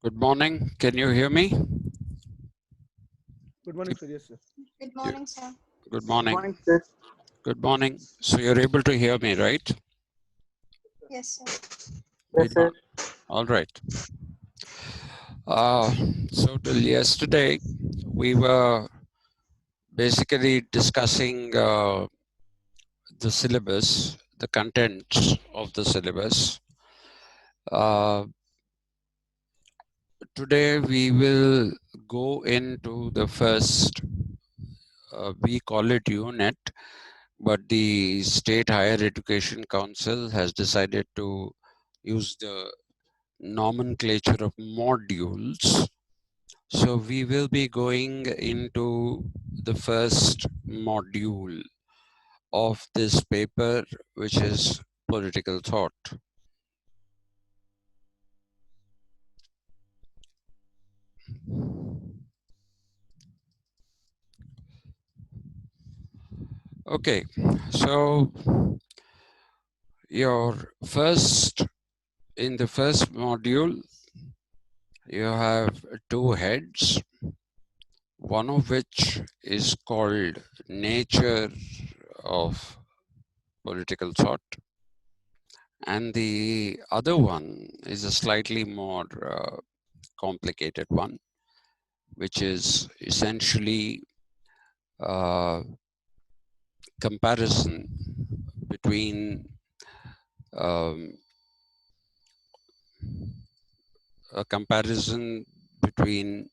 Good morning. Can you hear me? Good morning, sir. Yes, sir. Good morning, sir. Good Good morning. morning, sir. Good morning. So you're able to hear me, right? Yes, sir. Yes, sir. All right. So till yesterday, we were basically discussing the syllabus, the contents of the syllabus. Uh, Today we will go into the first, we call it unit, but the State Higher Education Council has decided to use the nomenclature of modules. So we will be going into the first module of this paper, which is political thought. Okay, so in the first module, you have two heads, one of which is called nature of political thought, and the other one is a slightly more complicated one, which is essentially uh, comparison between um, a comparison between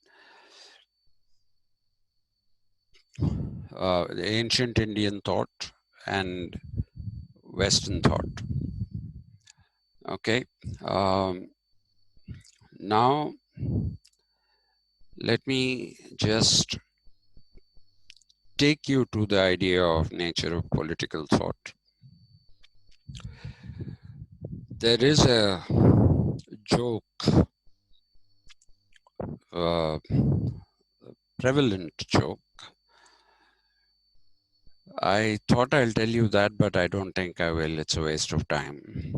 the ancient Indian thought and Western thought. Okay. Now, let me just take you to the idea of nature of political thought. There is a joke, prevalent joke. I thought I'll tell you that, but I don't think I will. It's a waste of time.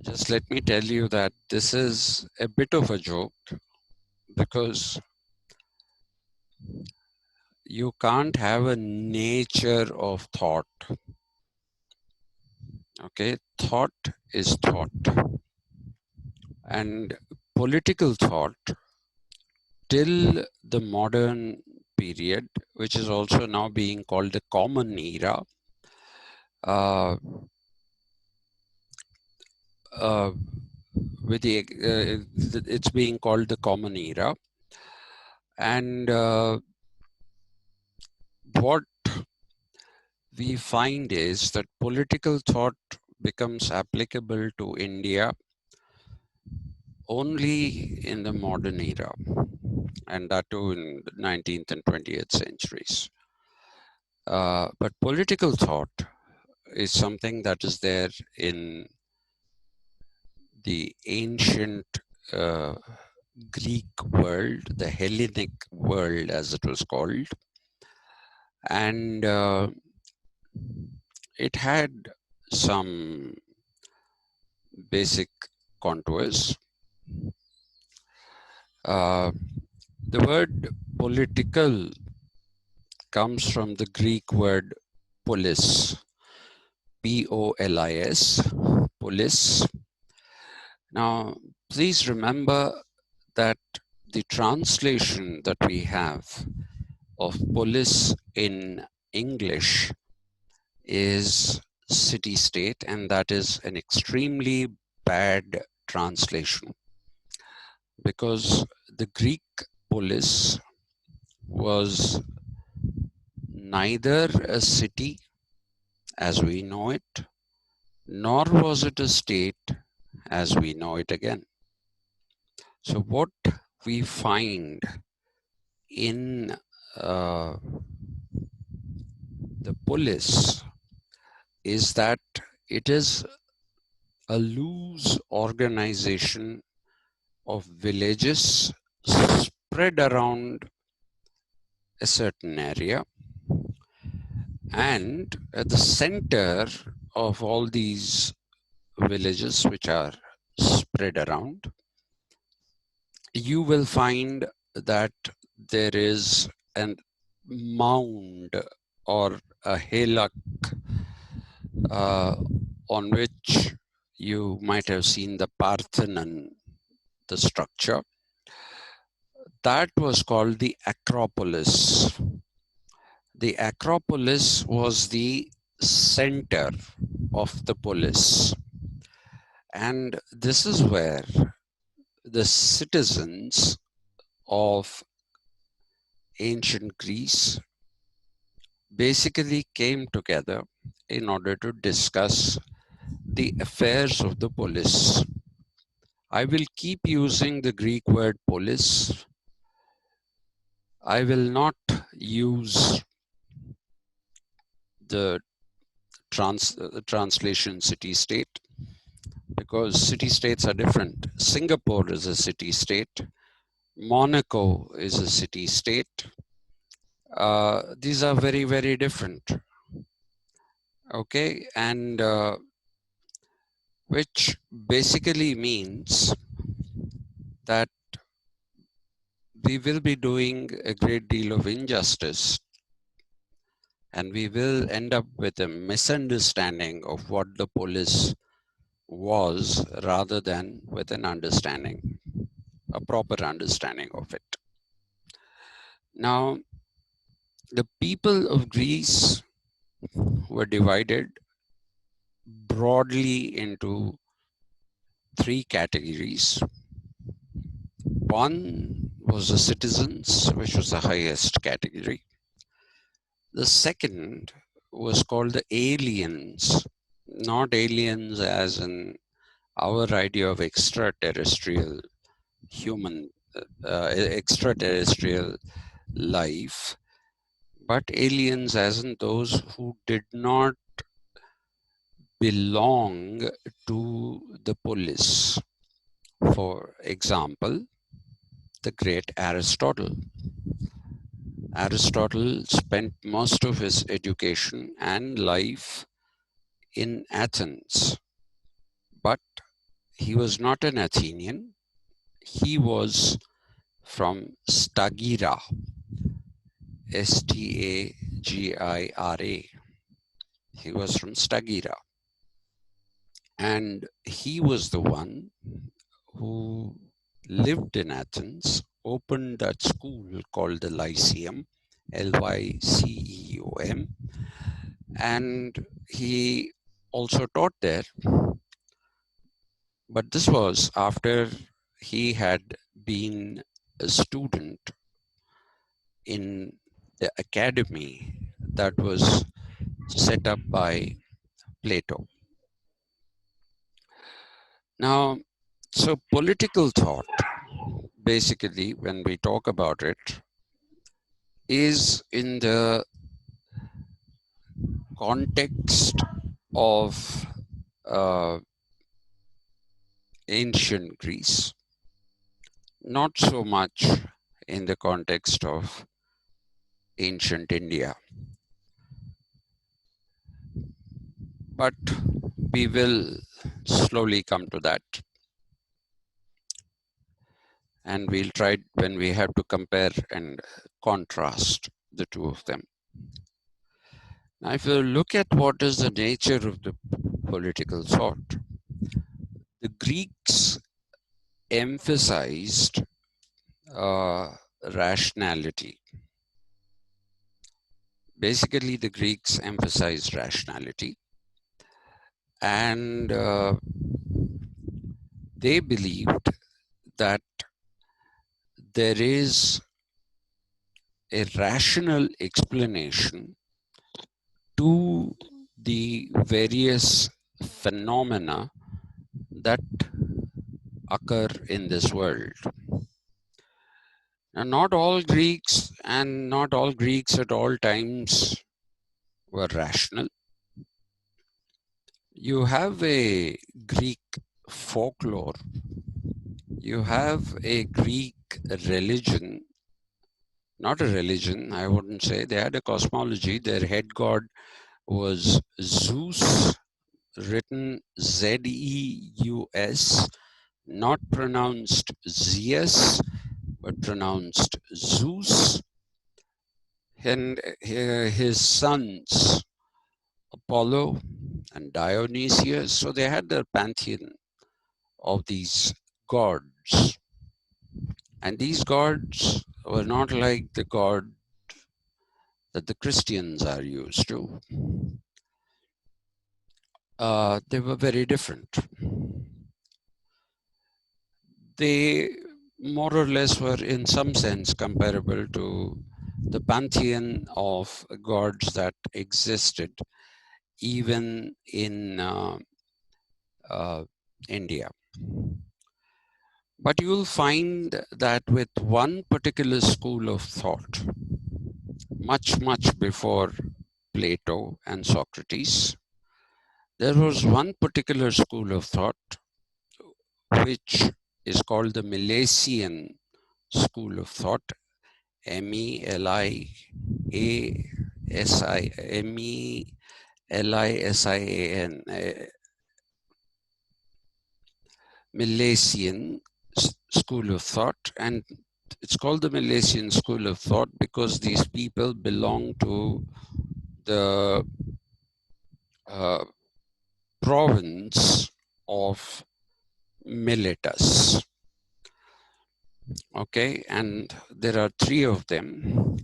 Just let me tell you that this is a bit of a joke because you can't have a nature of thought. Okay, thought is thought. And political thought till the modern period, which is also now being called the common era, uh, it's being called the common era. And what we find is that political thought becomes applicable to India only in the modern era, and that too in the 19th and 20th centuries. But political thought is something that is there in the ancient uh, Greek world, the Hellenic world as it was called, and it had some basic contours. The word political comes from the Greek word polis, P-O-L-I-S, polis. Now, please remember that the translation that we have of polis in English is city-state, and that is an extremely bad translation because the Greek polis was neither a city as we know it, nor was it a state as we know it again. So what we find in the polis is that it is a loose organization of villages spread around a certain area, and at the center of all these villages which are spread around, you will find that there is a mound or a hillock uh, on which you might have seen the Parthenon, the structure. That was called the Acropolis. The Acropolis was the center of the polis. And this is where the citizens of ancient Greece basically came together in order to discuss the affairs of the polis. I will keep using the Greek word polis. I will not use the translation city state because city states are different. Singapore is a city state. Monaco is a city state. These are very, very different. Okay, and which basically means that we will be doing a great deal of injustice and we will end up with a misunderstanding of what the police was rather than with an understanding, a proper understanding of it. Now, the people of Greece were divided broadly into three categories. One was the citizens, which was the highest category. The second was called the aliens, not aliens as in our idea of extraterrestrial human, extraterrestrial life, but aliens as in those who did not belong to the polis. For example, the great Aristotle. Aristotle spent most of his education and life in Athens, but he was not an Athenian. He was from Stagira, Stagira. He was from Stagira. And he was the one who lived in Athens, opened that school called the Lyceum, Lyceum, and he also taught there. But this was after he had been a student in the academy that was set up by Plato. Now, so political thought, basically, when we talk about it, is in the context of ancient Greece, not so much in the context of ancient India. But we will slowly come to that. And we'll try when we have to compare and contrast the two of them. Now, if you look at what is the nature of the political thought, the Greeks emphasized rationality. Basically, the Greeks emphasized rationality, and they believed that there is a rational explanation to the various phenomena that occur in this world. Now, not all Greeks and not all Greeks at all times were rational. You have a Greek folklore, you have a Greek religion, not a religion, I wouldn't say. They had a cosmology. Their head god was Zeus, written Zeus, not pronounced Zeus, but pronounced Zeus, and his sons Apollo and Dionysius. So they had their pantheon of these gods. And these gods were not like the god that the Christians are used to. They were very different. They more or less were, in some sense, comparable to the pantheon of gods that existed even in uh, India. But you'll find that with one particular school of thought, much before Plato and Socrates, there was one particular school of thought which is called the Milesian school of thought, Milesian, Milesian school of thought. And it's called the Milesian school of thought because these people belong to the uh, province of Miletus. Okay, and there are three of them: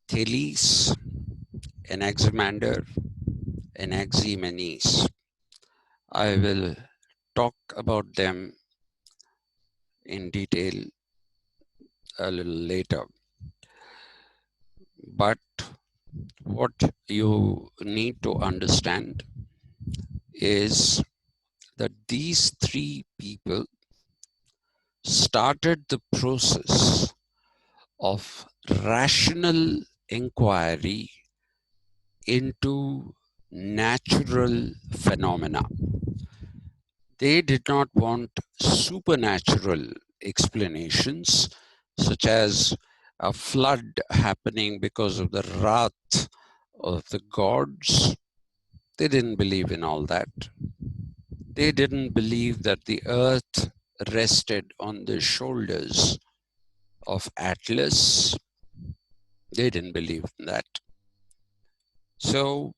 Thales, Anaximander, and Anaximenes. I will talk about them in detail a little later. But what you need to understand is that these three people started the process of rational inquiry into natural phenomena. They did not want supernatural explanations, such as a flood happening because of the wrath of the gods. They didn't believe in all that. They didn't believe that the earth rested on the shoulders of Atlas. They didn't believe in that. So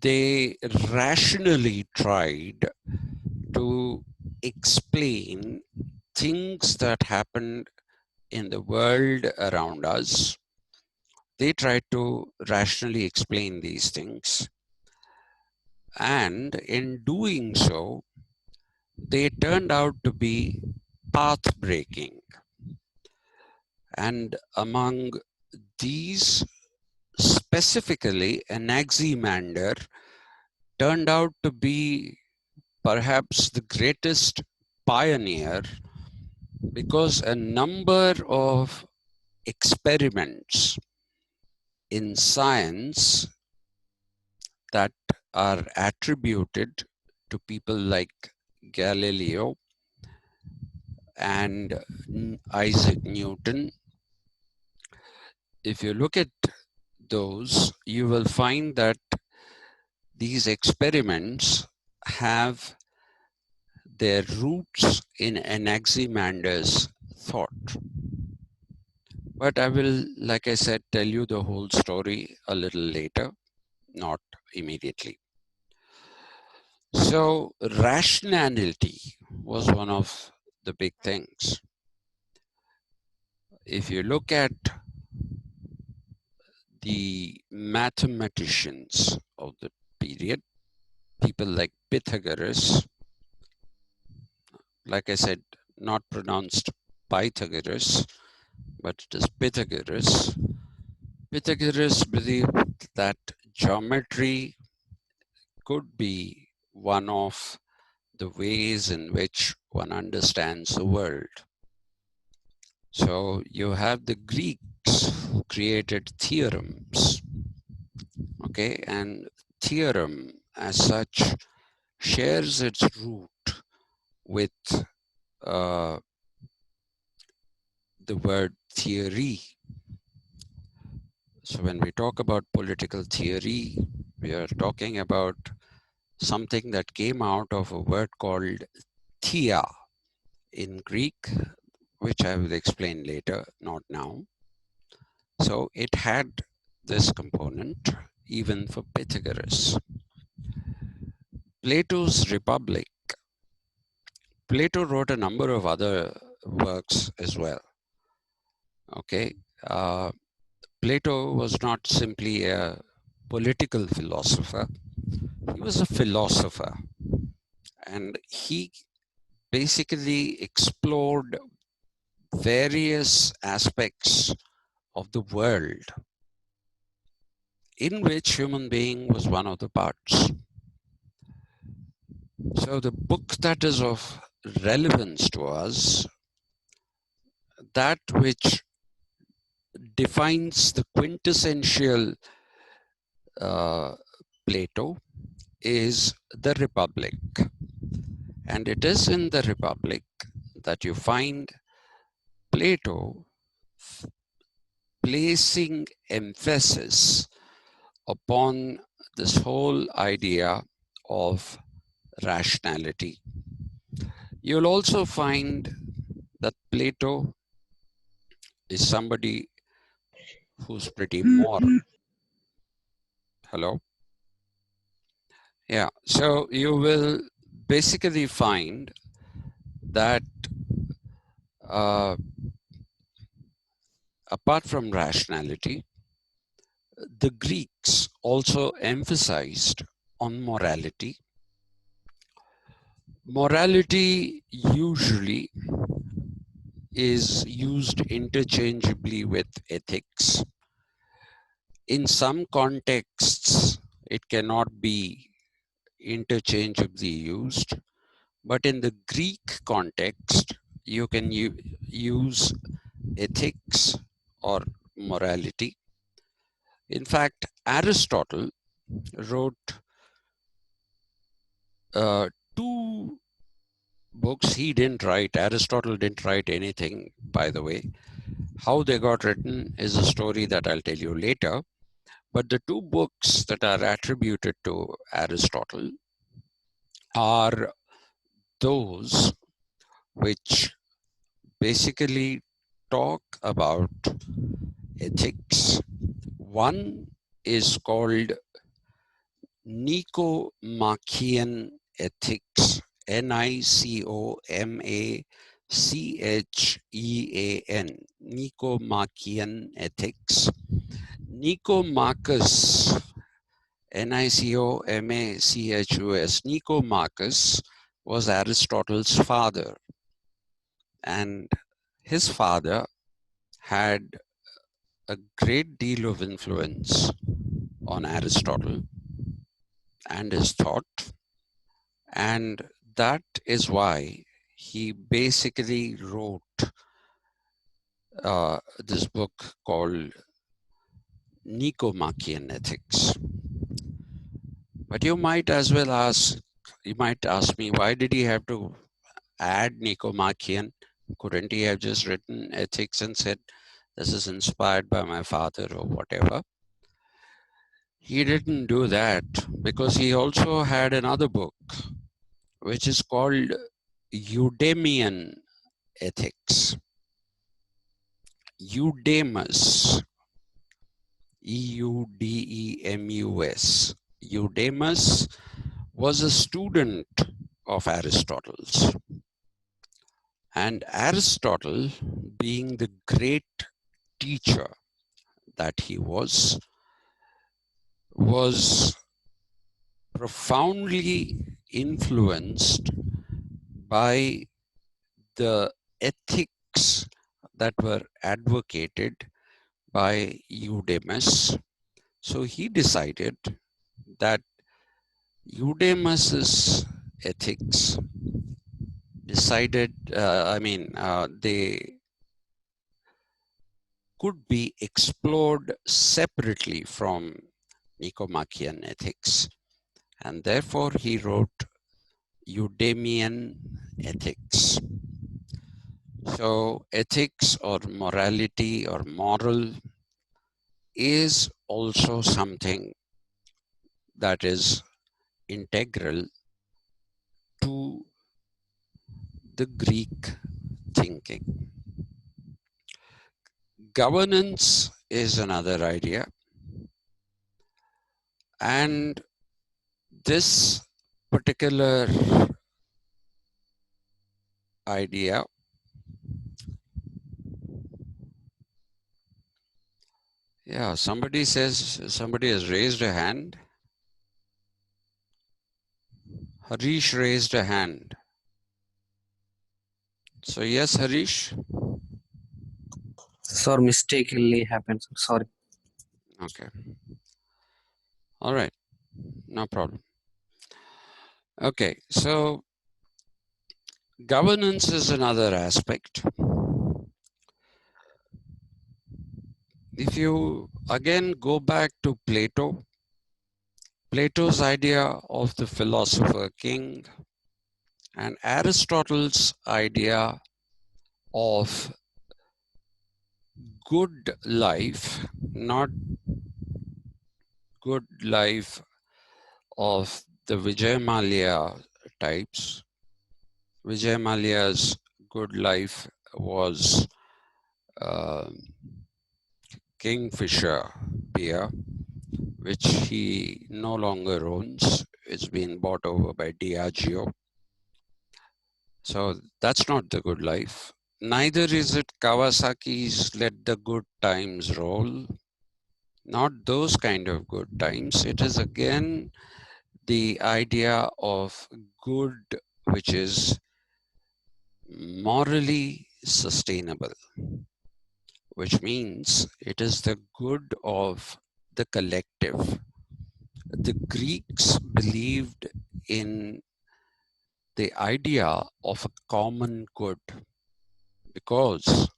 they rationally tried to explain things that happened in the world around us. They tried to rationally explain these things. And in doing so, they turned out to be path breaking. And among these, specifically, Anaximander turned out to be perhaps the greatest pioneer because a number of experiments in science that are attributed to people like Galileo and Isaac Newton. If you look at those, you will find that these experiments have their roots in Anaximander's thought. But I will, like I said, tell you the whole story a little later, not immediately. So, rationality was one of the big things. If you look at the mathematicians of the period, people like Pythagoras, like I said, not pronounced Pythagoras, but it is Pythagoras. Pythagoras believed that geometry could be one of the ways in which one understands the world. So you have the Greeks who created theorems, okay, and theorem as such shares its root with uh, the word theory. So when we talk about political theory, we are talking about something that came out of a word called thea. in Greek, which I will explain later, not now. So it had this component even for Pythagoras. Plato's Republic. Plato wrote a number of other works as well. Okay. Uh, Plato was not simply a political philosopher, he was a philosopher. And he basically explored various aspects of the world in which human being was one of the parts. So the book that is of relevance to us, that which defines the quintessential uh, Plato, is the Republic. And it is in the Republic that you find Plato placing emphasis upon this whole idea of rationality. You'll also find that Plato is somebody who's pretty moral. Hello? Yeah. So you will basically find that uh, apart from rationality, the Greeks also emphasized on morality. Morality usually is used interchangeably with ethics. In some contexts, it cannot be interchangeably used, but in the Greek context, you can use ethics or morality. In fact, Aristotle wrote two books. He didn't write, Aristotle didn't write anything, by the way. How they got written is a story that I'll tell you later. But the two books that are attributed to Aristotle are those which basically talk about ethics. One is called Nicomachean Ethics, Nicomachean, Nicomachean Ethics. Nicomachus, Nicomachus, Nicomachus was Aristotle's father, and his father had a great deal of influence on Aristotle and his thought. And that is why he basically wrote this book called Nicomachean Ethics. But you might ask me, why did he have to add Nicomachean? Couldn't he have just written ethics and said, this is inspired by my father or whatever? He didn't do that because he also had another book which is called Eudemian Ethics. Eudemus, Eudemus. Eudemus was a student of Aristotle's. And Aristotle, being the great teacher that he was profoundly influenced by the ethics that were advocated by Eudemus. So he decided that Eudemus's ethics they could be explored separately from Nicomachean ethics. And therefore he wrote Eudemian Ethics. So ethics or morality or moral is also something that is integral to the Greek thinking. Governance is another idea. And this particular idea, yeah, somebody says, somebody has raised a hand. Harish raised a hand. So yes, Harish. Sir, mistakenly happened. Sorry. Okay. All right. No problem. Okay. So governance is another aspect. If you again go back to Plato, Plato's idea of the philosopher king and Aristotle's idea of good life, not good life of the Vijay types. Vijay good life was uh, Kingfisher beer, which he no longer owns. It's been bought over by Diageo. So that's not the good life. Neither is it Kawasaki's Let the Good Times Roll. Not those kind of good times. It is again the idea of good which is morally sustainable, which means it is the good of the collective. The Greeks believed in the idea of a common good because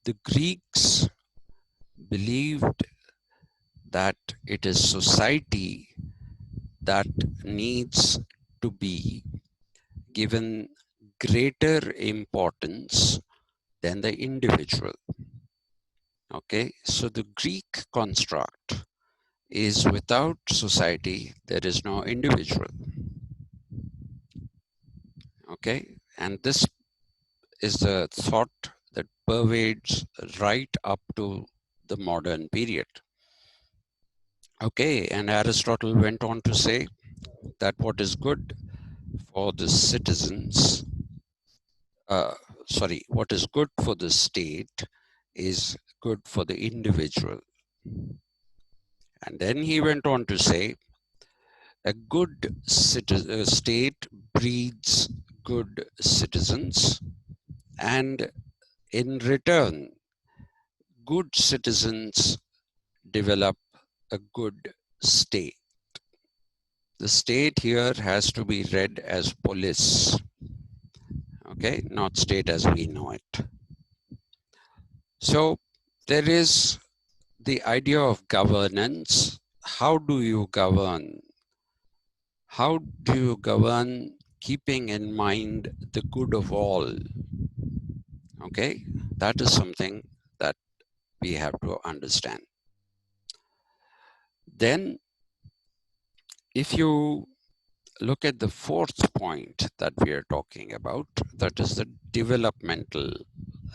the Greeks believed that it is society that needs to be given greater importance than the individual. Okay, so the Greek construct is without society, there is no individual. Okay, and this is the thought that pervades right up to the modern period. Okay, and Aristotle went on to say that what is good for the citizens, uh, what is good for the state is good for the individual. And then he went on to say a good state breeds good citizens, and in return, good citizens develop a good state. The state here has to be read as polis, okay, not state as we know it. So there is the idea of governance. How do you govern? How do you govern keeping in mind the good of all? Okay, that is something that we have to understand. Then, if you look at the fourth point that we are talking about, that is the developmental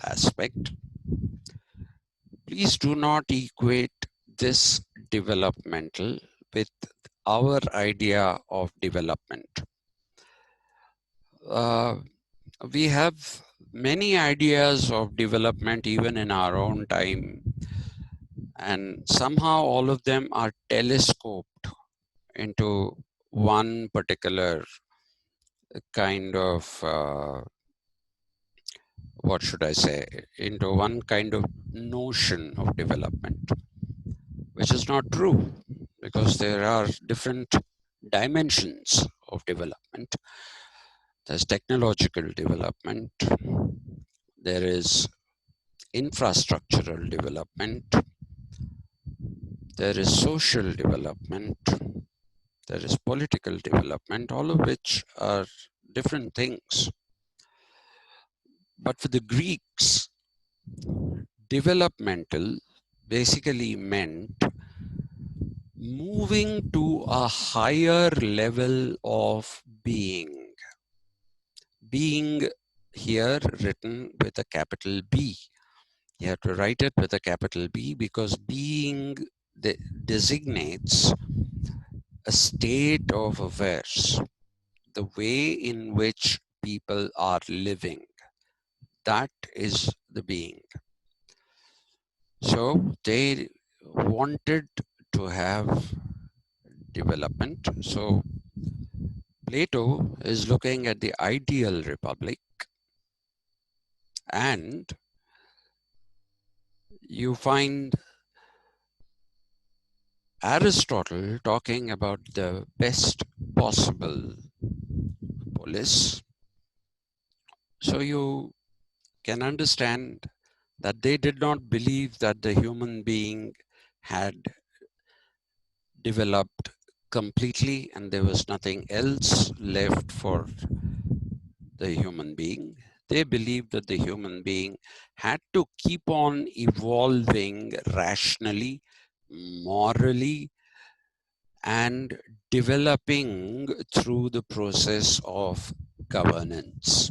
aspect. Please do not equate this developmental with our idea of development. Uh, we have many ideas of development even in our own time, and somehow all of them are telescoped into one particular kind of what should I say, into one kind of notion of development, which is not true because there are different dimensions of development. There's technological development, there is infrastructural development, there is social development, there is political development, all of which are different things. But for the Greeks, developmental basically meant moving to a higher level of being here written with a capital B. You have to write it with a capital B because being designates a state of affairs, the way in which people are living. That is the being. So they wanted to have development. So Plato is looking at the ideal republic, and you find Aristotle talking about the best possible polis. So you can understand that they did not believe that the human being had developed completely and there was nothing else left for the human being. They believed that the human being had to keep on evolving rationally, morally, and developing through the process of governance.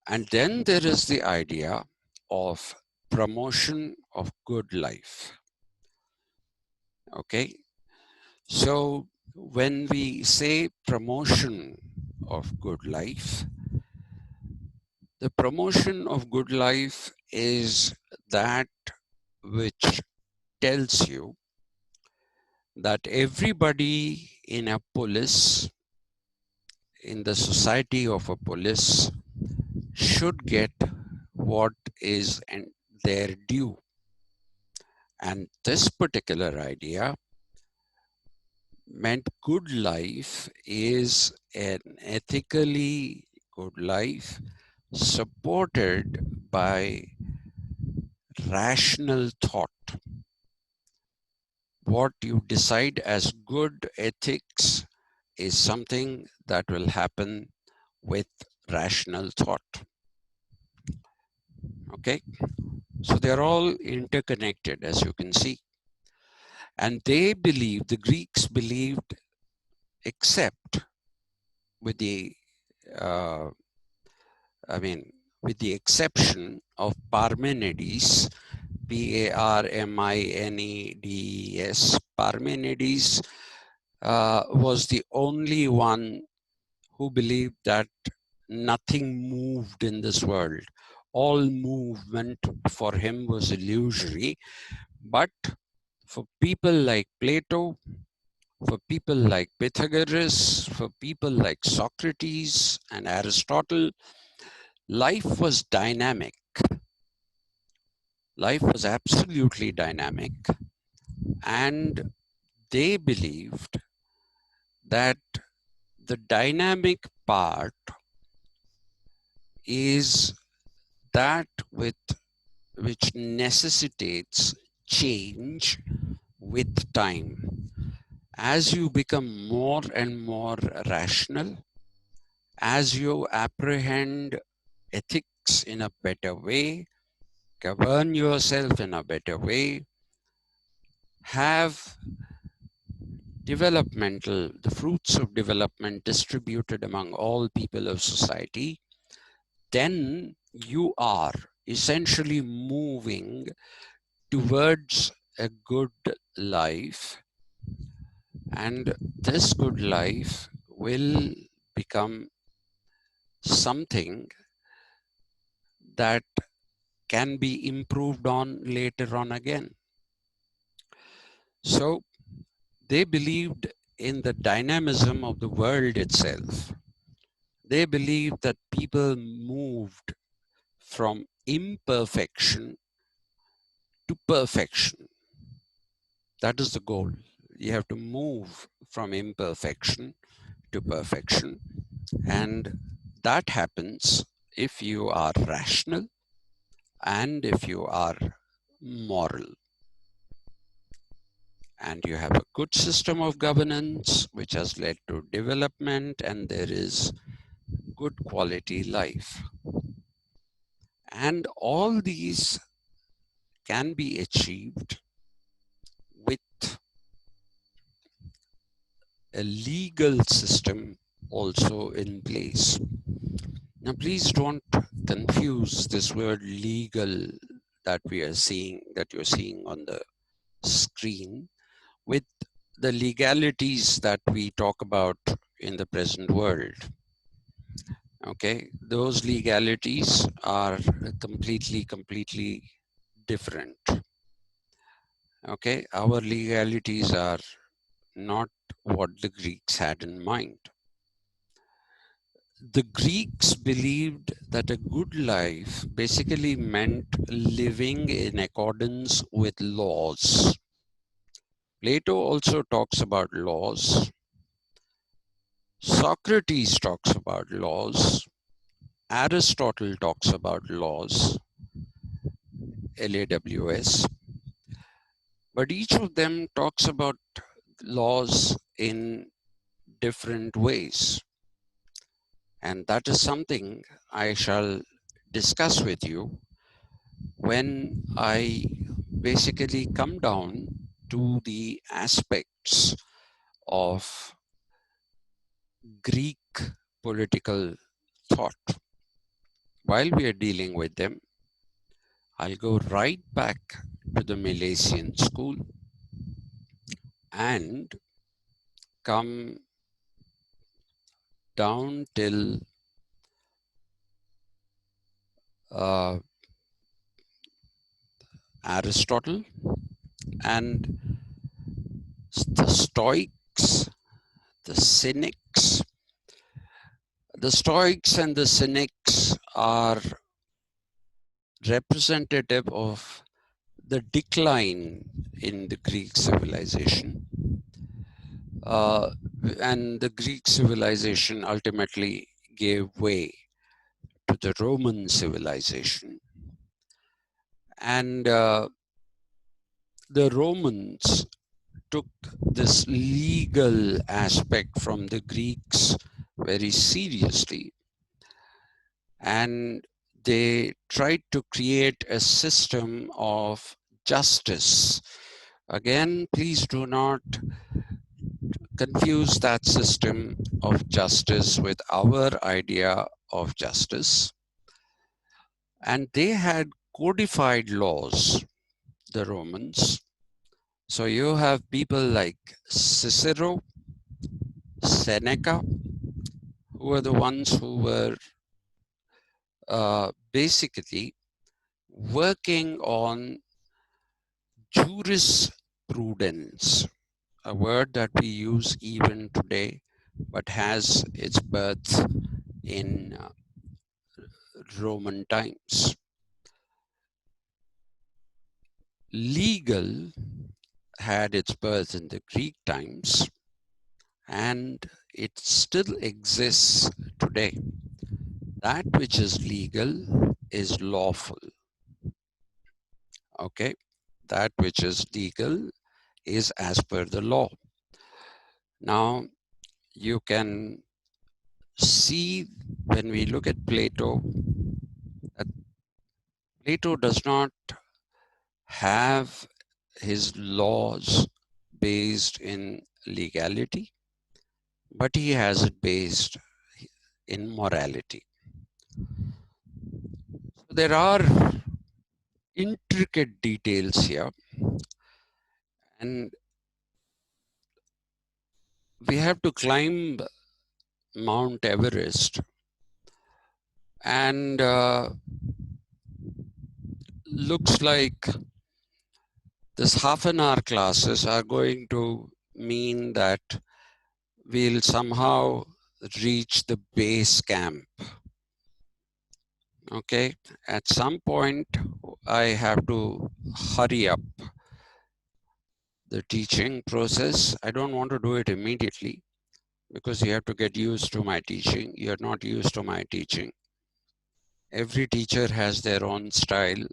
And then there is the idea of promotion of good life. Okay, so when we say promotion of good life, the promotion of good life is that which tells you that everybody in a polis, in the society of a polis, should get what is their due. And this particular idea meant good life is an ethically good life supported by rational thought. What you decide as good ethics is something that will happen with rational thought. Okay, so they're all interconnected, as you can see. And they believed, the Greeks believed, except with the, uh, with the exception of Parmenides, Parmenides. Parmenides was the only one who believed that nothing moved in this world. All movement for him was illusory. But for people like Plato, for people like Pythagoras, for people like Socrates and Aristotle, life was dynamic. Life was absolutely dynamic. And they believed that the dynamic part is that which necessitates change with time. As you become more and more rational, as you apprehend ethics in a better way, govern yourself in a better way, have the fruits of development distributed among all people of society, then you are essentially moving towards a good life. And this good life will become something that can be improved on later on again. So they believed in the dynamism of the world itself. They believed that people moved from imperfection to perfection. That is the goal. You have to move from imperfection to perfection. And that happens if you are rational and if you are moral. And you have a good system of governance which has led to development, and there is good quality life. And all these can be achieved with a legal system also in place. Now, please don't confuse this word legal that we are seeing, that you're seeing on the screen, with the legalities that we talk about in the present world. Okay, those legalities are completely different. Okay, our legalities are not what the Greeks had in mind. The Greeks believed that a good life basically meant living in accordance with laws. Plato also talks about laws. Socrates talks about laws. Aristotle talks about laws, LAWS. But each of them talks about laws in different ways. And that is something I shall discuss with you when I basically come down to the aspects of Greek political thought. While we are dealing with them, I'll go right back to the Milesian school and come down till uh, Aristotle and the Stoics, the Cynics. The Stoics and the Cynics are representative of the decline in the Greek civilization. Uh, and the Greek civilization ultimately gave way to the Roman civilization. And the Romans took this legal aspect from the Greeks very seriously, and they tried to create a system of justice. Again, please do not confuse that system of justice with our idea of justice. And they had codified laws, the Romans. So you have people like Cicero, Seneca, who were the ones who were basically working on jurisprudence, a word that we use even today, but has its birth in Roman times. Legal had its birth in the Greek times, and it still exists today. That which is legal is lawful. Okay, that which is legal is as per the law. Now, you can see when we look at Plato, that Plato does not have his laws based in legality, but he has it based in morality. So there are intricate details here, and we have to climb Mount Everest, and looks like this half an hour classes are going to mean that we'll somehow reach the base camp. Okay, at some point I have to hurry up the teaching process. I don't want to do it immediately because you have to get used to my teaching. You're not used to my teaching. Every teacher has their own style.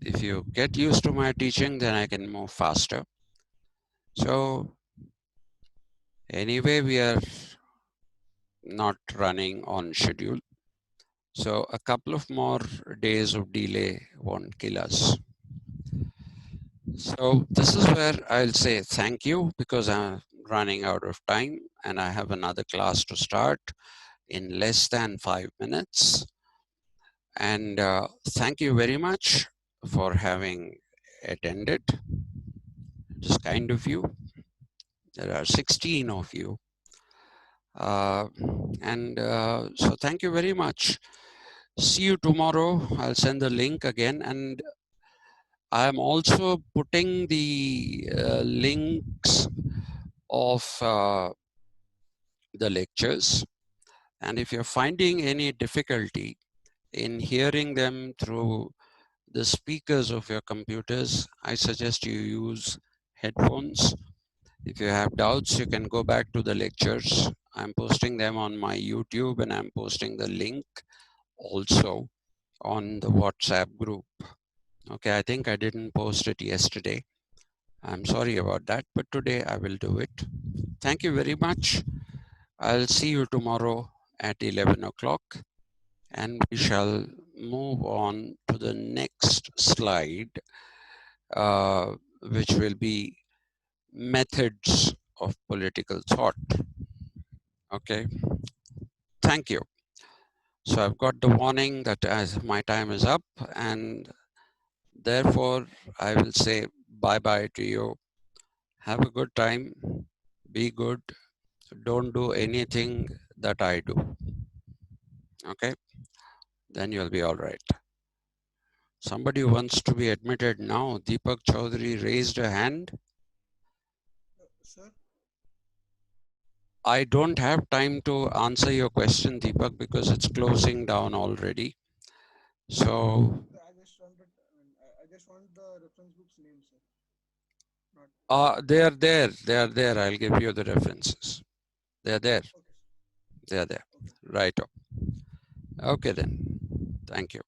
If you get used to my teaching, then I can move faster. So anyway, we are not running on schedule. So a couple of more days of delay won't kill us. So this is where I'll say thank you because I'm running out of time and I have another class to start in less than 5 minutes. And thank you very much for having attended. It is kind of you. There are 16 of you. So thank you very much. See you tomorrow. I'll send the link again. And I'm also putting the links of the lectures. And if you're finding any difficulty in hearing them through the speakers of your computers, I suggest you use headphones. If you have doubts, you can go back to the lectures. I'm posting them on my YouTube, and I'm posting the link also on the WhatsApp group. Okay, I think I didn't post it yesterday. I'm sorry about that, but today I will do it. Thank you very much. I'll see you tomorrow at 11 o'clock, and we shall move on to the next slide, which will be methods of political thought. Okay, thank you. So I've got the warning that as my time is up, and therefore I will say bye-bye to you. Have a good time. Be good. Don't do anything that I do. Okay, then you'll be all right. Somebody who wants to be admitted now. Deepak Chaudhary raised a hand. Sir? I don't have time to answer your question, Deepak, because it's closing down already. So I just wanted, I just want the reference book's name, sir. Not. they are there. They are there. I'll give you the references. They are there. Okay, sir. They are there. Okay. Right. Okay then. Thank you.